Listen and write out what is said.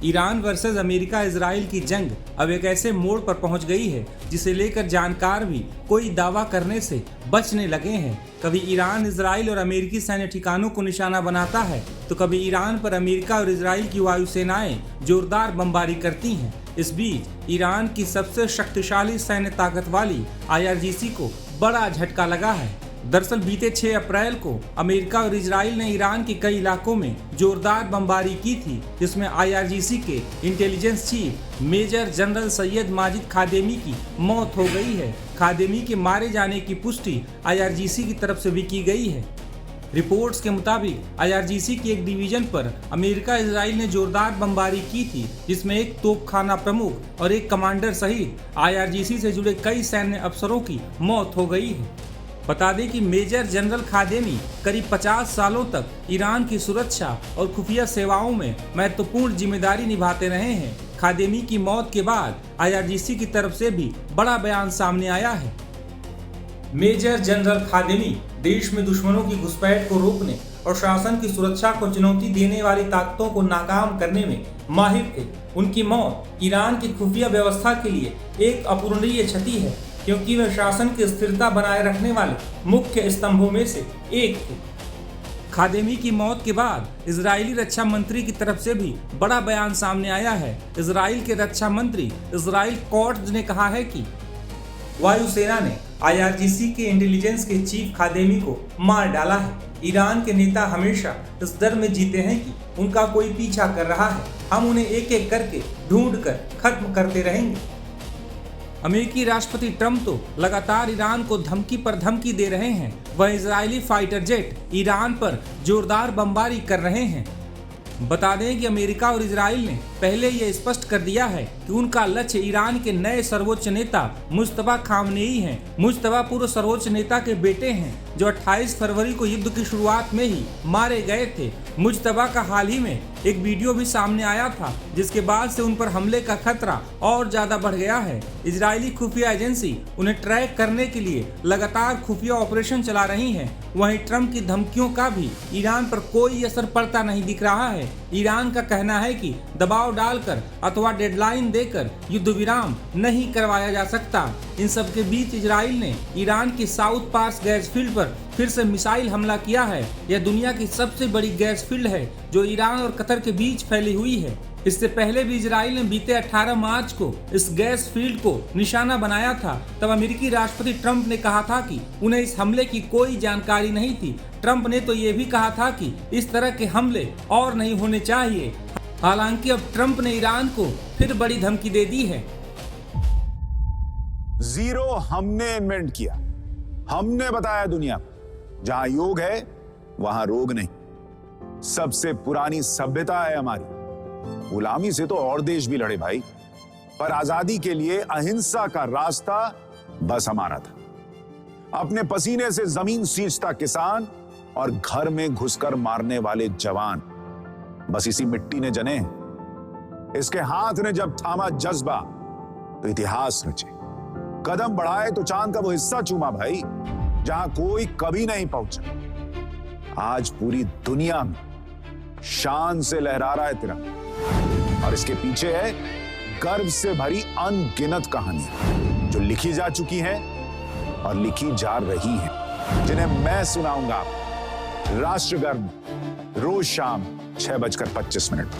Iran versus America Israel की जंग अब एक ऐसे मोड़ पर पहुंच गई है जिसे लेकर जानकार भी कोई दावा करने से बचने लगे हैं। कभी ईरान इजराइल और अमेरिकी सैन्य ठिकानों को निशाना बनाता है तो कभी ईरान पर अमेरिका और इजराइल की वायुसेनाएं जोरदार बमबारी करती हैं। इस बीच ईरान की सबसे शक्तिशाली सैन्य ताकत वाली IRGC को बड़ा झटका लगा है। दरअसल बीते 6 अप्रैल को अमेरिका और इजराइल ने ईरान के कई इलाकों में जोरदार बमबारी की थी, जिसमें IRGC के intelligence chief major general Sayyid Majid Khademi की मौत हो गई है। खादेमी के मारे जाने की पुष्टि IRGC की तरफ से भी की गई है। रिपोर्ट्स के मुताबिक IRGC की एक डिवीजन पर अमेरिका इजराइल ने जोरदार बमबारी की थी, जिसमें एक तोपखाना प्रमुख और एक कमांडर सहित IRGC से जुड़े कई सैन्य अफसरों की मौत हो गई है। बता दें कि मेजर जनरल खादेमी करीब 50 सालों तक ईरान की सुरक्षा और खुफिया सेवाओं में महत्वपूर्ण जिम्मेदारी निभाते रहे हैं। खादेमी की मौत के बाद IRGC की तरफ से भी बड़ा बयान सामने आया है। मेजर जनरल खादेमी देश में दुश्मनों की घुसपैठ को रोकने और शासन की सुरक्षा को चुनौती देने वाली ताकतों को नाकाम करने में माहिर थे। उनकी मौत ईरान की खुफिया व्यवस्था के लिए एक अपूरणीय क्षति है, क्योंकि वह शासन की स्थिरता बनाए रखने वाले मुख्य स्तंभों में से एक थे। खादेमी की मौत के बाद इजरायली रक्षा मंत्री की तरफ से भी बड़ा बयान सामने आया है। इजराइल के रक्षा मंत्री इजराइल कोट्ज ने कहा है कि वायुसेना ने IRGC के इंटेलिजेंस के चीफ खादेमी को मार डाला है। ईरान के नेता हमेशा इस डर में जीते हैं कि उनका कोई पीछा कर रहा है। हम उन्हें एक एक करके ढूंढ कर खत्म करते रहेंगे। अमेरिकी राष्ट्रपति ट्रंप तो लगातार ईरान को धमकी पर धमकी दे रहे हैं। वह इजरायली फाइटर जेट ईरान पर जोरदार बमबारी कर रहे हैं। बता दें कि अमेरिका और इजराइल ने पहले यह स्पष्ट कर दिया है कि उनका लक्ष्य ईरान के नए सर्वोच्च नेता मुज्तबा खामनेई हैं। मुज्तबा पूर्व सर्वोच्च नेता के बेटे हैं, जो 28 फरवरी को युद्ध की शुरुआत में ही मारे गए थे। मुज्तबा का हाल ही में एक वीडियो भी सामने आया था, जिसके बाद से उन पर हमले का खतरा और ज्यादा बढ़ गया है। इजरायली खुफिया एजेंसी उन्हें ट्रैक करने के लिए लगातार खुफिया ऑपरेशन चला रही है। वहीं ट्रंप की धमकियों का भी ईरान पर कोई असर पड़ता नहीं दिख रहा है। ईरान का कहना है कि दबाव डालकर अथवा डेडलाइन देकर युद्ध विराम नहीं करवाया जा सकता। इन सब के बीच इजराइल ने ईरान की साउथ पार्स गैस फील्ड पर फिर से मिसाइल हमला किया है। यह दुनिया की सबसे बड़ी गैस फील्ड है, जो ईरान और कतर के बीच फैली हुई है। इससे पहले भी इजराइल ने बीते 18 मार्च को इस गैस फील्ड को निशाना बनाया था। तब अमेरिकी राष्ट्रपति ट्रंप ने कहा था कि उन्हें इस हमले की कोई जानकारी नहीं थी। ट्रंप ने तो ये भी कहा था कि इस तरह के हमले और नहीं होने चाहिए। हालांकि अब ट्रंप ने ईरान को फिर बड़ी धमकी दे दी है। जीरो हमने इन्वेंट किया, हमने बताया दुनिया को, जहां योग है वहां रोग नहीं। सबसे पुरानी सभ्यता है हमारी। गुलामी से तो और देश भी लड़े भाई, पर आजादी के लिए अहिंसा का रास्ता बस हमारा था। अपने पसीने से जमीन सींचता किसान और घर में घुसकर मारने वाले जवान, बस इसी मिट्टी ने जने हैं। इसके हाथ ने जब थामा जज्बा तो इतिहास रचे। कदम बढ़ाए तो चांद का वो हिस्सा चूमा भाई, जहां कोई कभी नहीं पहुंचा। आज पूरी दुनिया में शान से लहरा रहा है तिरंगा, और इसके पीछे है गर्व से भरी अनगिनत कहानियां, जो लिखी जा चुकी हैं और लिखी जा रही हैं, जिन्हें मैं सुनाऊंगा राष्ट्रगर्व रोज शाम 6:25 पर।